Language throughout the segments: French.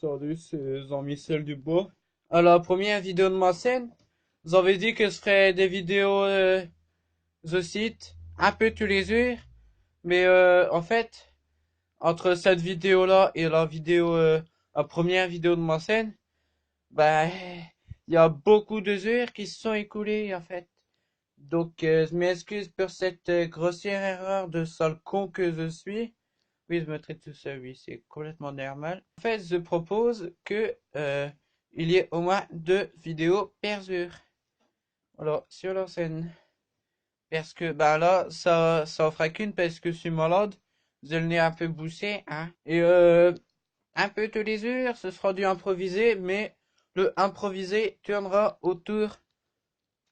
Salut, c'est Jean-Michel Dubois. Alors, première vidéo de ma chaîne, vous avez dit que ce serait des vidéos, je cite, un peu tous les jours, mais en fait, entre cette vidéo-là et la première vidéo de ma chaîne, bah, il y a beaucoup de heures qui se sont écoulées, en fait. Donc, je m'excuse pour cette grossière erreur de sale con que je suis. Oui, je me traite tout seul, oui, c'est complètement normal. En fait, je propose que il y ait au moins 2 vidéos par jour. Alors, sur la scène. Parce que, bah là, ça en fera qu'une parce que je suis malade. J'ai le nez un peu bouché, hein. Et un peu tous les jours, ce sera du improvisé, mais le improvisé tournera autour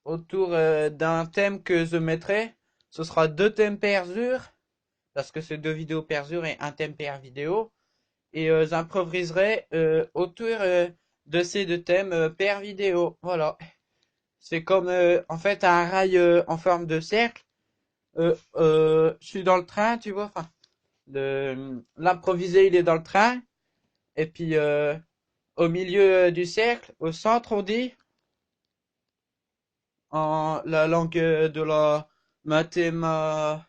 d'un thème que je mettrai. Ce sera 2 thèmes par jour, parce que c'est 2 vidéos par jour et un thème par vidéo. Et j'improviserai autour de ces 2 thèmes par vidéo. Voilà. C'est comme en fait un rail en forme de cercle. Je suis dans le train, tu vois. Enfin, l'improvisé il est dans le train. Et puis au milieu du cercle, au centre, on dit en la langue de la mathématicianité.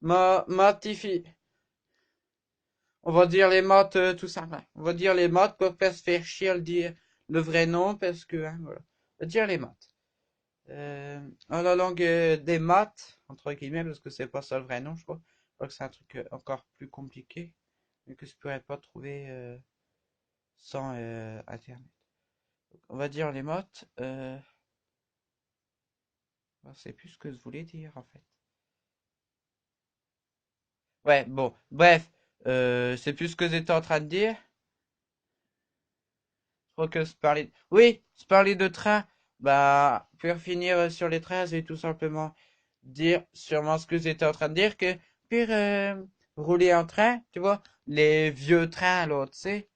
Matifi. On va dire les maths, tout simple. On va dire les maths pour pas se faire chier à le dire le vrai nom parce que, hein, voilà. On va dire les maths. En la langue des maths, entre guillemets, parce que c'est pas ça le vrai nom, je crois. Je crois que c'est un truc encore plus compliqué, mais que je pourrais pas trouver sans Internet. Donc, on va dire les maths. C'est plus ce que je voulais dire en fait. Ouais, bon, bref, c'est plus ce que j'étais en train de dire. Je crois que se parler. Oui, se parler de train. Bah, pour finir sur les trains, j'ai tout simplement dire sûrement ce que j'étais en train de dire que pour rouler en train, tu vois, les vieux trains là, tu sais,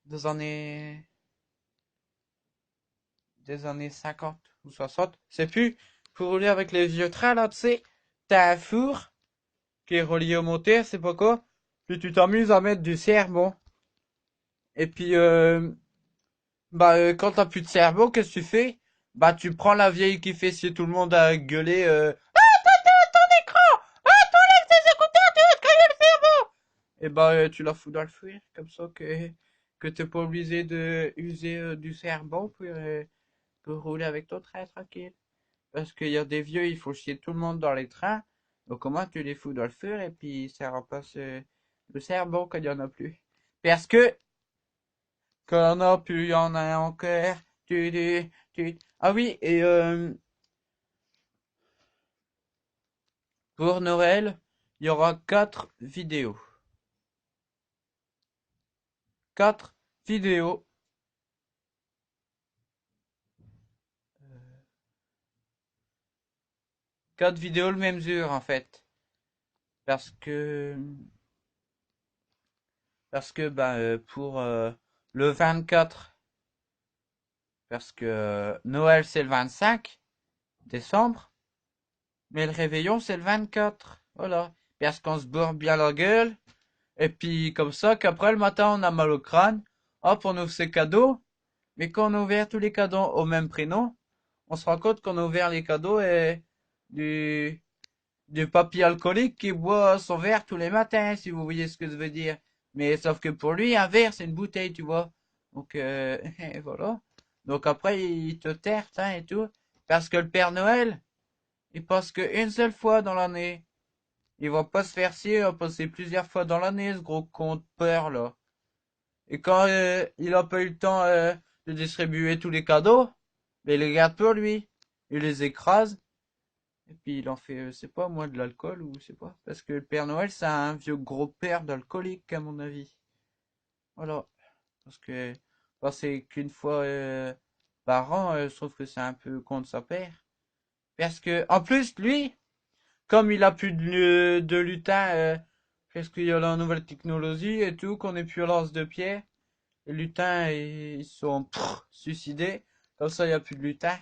des années des années 50 ou 60, c'est plus pour rouler avec les vieux trains là, tu sais, t'as un four qui est relié au moteur, c'est pas quoi, puis tu t'amuses à mettre du charbon. Et puis bah, quand t'as plus de cerveau, qu'est-ce que tu fais? Bah, tu prends la vieille qui fait si tout le monde a gueulé, ton écran! Ah, t'enlèves tes écouteurs, tu vas te cailler le cerveau! Et bah, tu la fous dans le fouet, comme ça que t'es pas obligé de user du charbon pour rouler avec ton train tranquille. Parce qu'il y a des vieux, il faut chier tout le monde dans les trains. Donc, comment tu les fous dans le feu et puis ça remplace le charbon quand il y en a plus. Parce que qu'on a pu, y en a encore. Ah oui, et pour Noël, il y aura 4 vidéos. 4 vidéos. 4 vidéos le même jour, en fait. Parce que, bah, pour le 24, parce que Noël c'est le 25 décembre, mais le réveillon c'est le 24. Voilà. Parce qu'on se bourre bien la gueule. Et puis comme ça, qu'après le matin on a mal au crâne. Hop, on ouvre ses cadeaux. Mais quand on a ouvert tous les cadeaux au même prénom, on se rend compte qu'on a ouvert les cadeaux et du, du papy alcoolique qui boit son verre tous les matins, si vous voyez ce que je veux dire. Mais sauf que pour lui, un verre, c'est une bouteille, tu vois. Donc, et voilà. Donc après, il te terre, hein, et tout. Parce que le Père Noël, il passe qu'une seule fois dans l'année. Il va pas se faire ci, il va passer plusieurs fois dans l'année, ce gros con de père, là. Et quand il a pas eu le temps de distribuer tous les cadeaux, ben il les garde pour lui. Il les écrase. Et puis il en fait, c'est pas moi, de l'alcool ou c'est pas. Parce que le Père Noël, c'est un vieux gros père d'alcoolique, à mon avis. Voilà. Parce que passer qu'une fois par an, je trouve que c'est un peu contre sa père. Parce que, en plus, lui, comme il a plus de lutin, parce qu'il y a la nouvelle technologie et tout, qu'on est plus à l'as de pierre, les lutins, ils sont suicidés. Comme ça, il n'y a plus de lutins.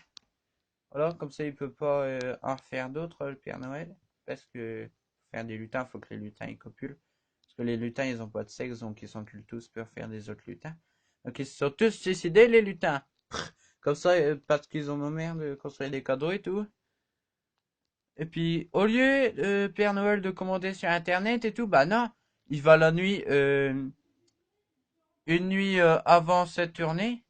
Voilà, comme ça, il peut pas en faire d'autres, le Père Noël. Parce que faire des lutins, faut que les lutins ils copulent. Parce que les lutins, ils ont pas de sexe, donc ils s'enculent tous pour faire des autres lutins. Donc ils se sont tous suicidés, les lutins. Comme ça, parce qu'ils ont nos mères de construire des cadeaux et tout. Et puis, au lieu, Père Noël, de commander sur Internet et tout, bah non, il va la nuit, une nuit avant cette tournée.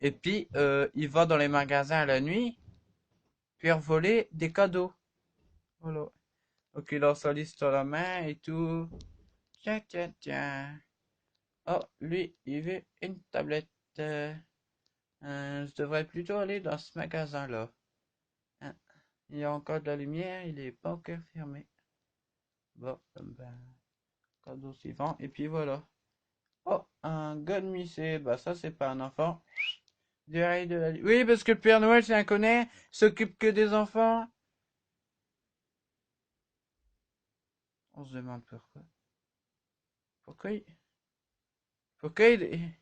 Et puis, il va dans les magasins la nuit, puis voler des cadeaux. Voilà. Donc, il a sa liste à la main et tout. Tiens, tiens, tiens. Oh, lui, il veut une tablette. Je devrais plutôt aller dans ce magasin-là. Hein, il y a encore de la lumière, il est pas encore fermé. Bon, ben, cadeau suivant. Et puis voilà. Oh, un godemissé. Bah, ça, c'est pas un enfant. Oui, parce que le Père Noël, c'est un connard. Il s'occupe que des enfants. On se demande pourquoi. Pourquoi il... Pourquoi il...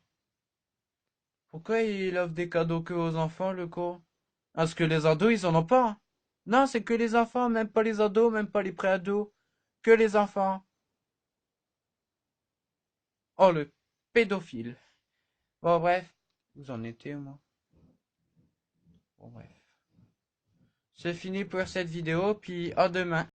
Pourquoi il offre des cadeaux que aux enfants, le con? Parce que les ados, ils en ont pas. Non, c'est que les enfants, même pas les ados, même pas les pré-ados. Que les enfants. Oh, le pédophile. Bon, bref. Vous en étiez, moi. Bon, bref. C'est fini pour cette vidéo, puis à demain.